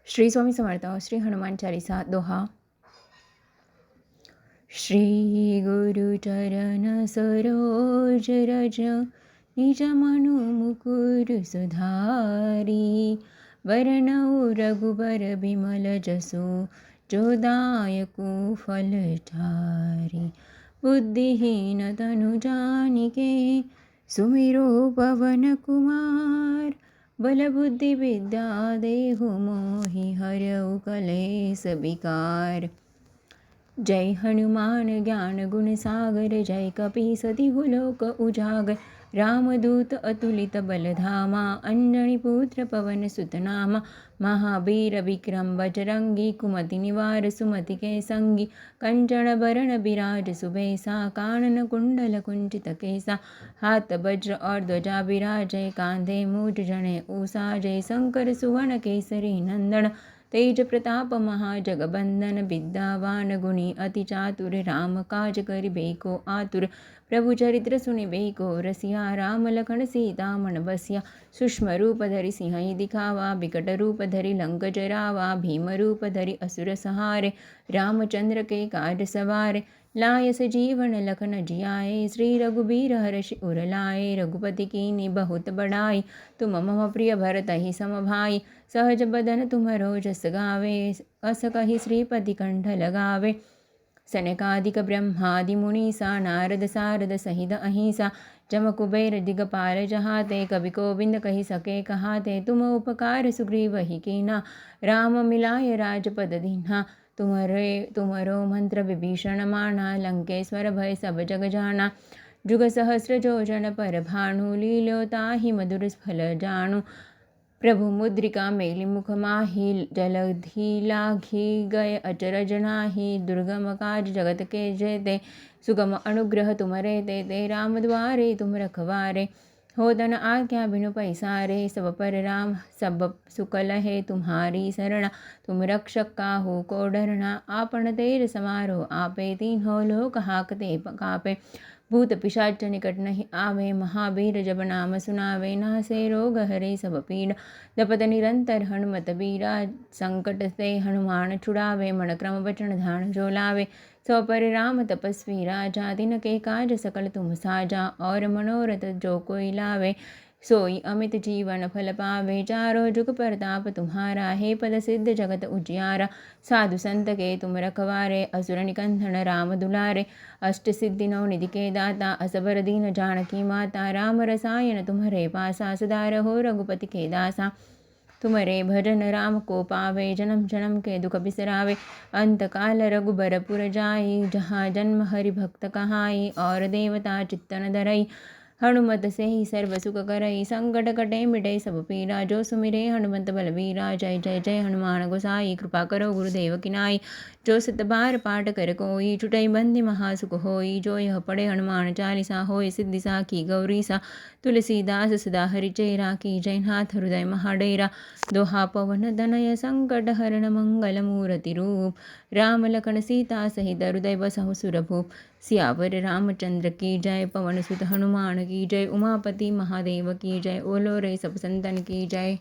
श्री स्वामी समर्थ श्री हनुमान चालीसा दोहा। श्री गुरु चरण सरोज रज निज मनु मुकुर सुधारी। वरनऊ रघुबर बिमल जसु जो दायकु फल चारि। बुद्धिहीन तनु जानिके सुमिरो पवन कुमार। बल बुद्धि विद्या देहु मोहि हरऊ कलेस विकार। जय हनुमान ज्ञान गुण सागर जय कपीस तिहु लोक उजागर। रामदूत अतुलित बल धामा अंजनी पुत्र पवन सुत नामा। महावीर विक्रम बजरंगी कुमति निवार सुमति के संगी। कंचन बरण बिराज सुबेसा कानन कुंडल कुंचित केसा। हाथ वज्र और ध्वजा बिराजय कांधे मूठ जने ऊषा। जय शंकर सुवन केसरी नंदन तेज प्रताप महाजगबंदन। विद्यावान गुणी अति चातुर राम काज करिबेको आतुर। प्रभु चरित्र सुनिबेको रसिया राम लखन सीता मन बसिया। सूक्ष्म रूप धरि सिंह दिखावा विकट रूप धरि लंक जरावा। भीम रूप धरि असुर संहारे रामचंद्र के काज सवारे। लाय सजीवन लखन जियाए श्री रघुबीर हर्षि उर लाए। रघुपति कीन्ही बहुत बड़ाई तुम मम प्रिय भरतहि सम भाई। सहज बदन तुमरो जस गावे अस कहि श्रीपति कंठ लगावे। सनकादिक ब्रह्मादि मुनीसा नारद सारद सहित अहिंसा। जम कुबेर दिगपाल जहाते कवि कोविंद कहि सके कहाते। तुम उपकार सुग्रीव ही कीना राम मिलाय राजपद दीन्हा। तुमरो मंत्र विभीषण माना लंकेश्वर भय सब जग जाना। जुग सहस्र जोजन पर भानु लील्यो ताहि मधुर फल जानु। प्रभु मुद्रिका मेलि मुख माहि जलधि लाघि गए अचरज नाही। दुर्गम काज जगत के जेते सुगम अनुग्रह तुमरे ते राम द्वारे तुम रखवारे। होदन आज्ञा बिनु पैसारे सब पर राम सब सुकल है तुम्हारी शरणा। तुम रक्षक काहू को डरना आपन तेज समारो आपे। तीन्हों लोक हाकते कापे भूत पिशाच निकट नहीं आवे। महावीर जब नाम सुनावे नासे रोग हरे सब पीड़। जपत निरंतर हनुमत बीरा संकट से हनुमान छुड़ावे। मन क्रम वचन ध्यान जो लावे सो पर राम तपस्वी राजा। दिन के काज सकल तुम साजा और मनोरथ जो कोई लावे सोई अमित जीवन फल पावे। चारों जुग प्रताप तुम्हारा है पद सिद्ध जगत उजियारा। साधु संत के तुम रखवारे असुर निकंदन राम दुलारे। अष्ट सिद्धि नौ निधि के दाता असबर दीन जानकी माता। राम रसायन तुम्हारे पासा सदा रहो रघुपति के दासा। तुम्हारे भजन राम को पावे जन्म जन्म के दुख बिसरावे। अंत काल रघुबर पुर जाई जहाँ जन्म हरि भक्त कहाई। और देवता चित्तन धरई हनुमत से ही सर्व सुख करई। संकट कटे मिटे सब पीरा जो सुमिरे हनुमत बलबीरा। जय जय जय हनुमान गोसाई कृपा करो गुरुदेव की नाई। जो सत बार पाठ कर कोई छुटई बंदी महासुख होई। जो यह पढ़े हनुमान चालीसा होय सिद्धि साखी गौरी सा। तुलसीदास सदा हरिचेरा की जय नाथ हृदय महाडेरा। दोहा पवन तनय संकट हरण मंगल मूर्ति रूप। राम लखन सीता सहित हृदय बसहु सुरभूप। सियावर रामचंद्र की जय पवन सुत हनुमान की जय। उमापति महादेव की जय। ओलो रे सब संतन की जय।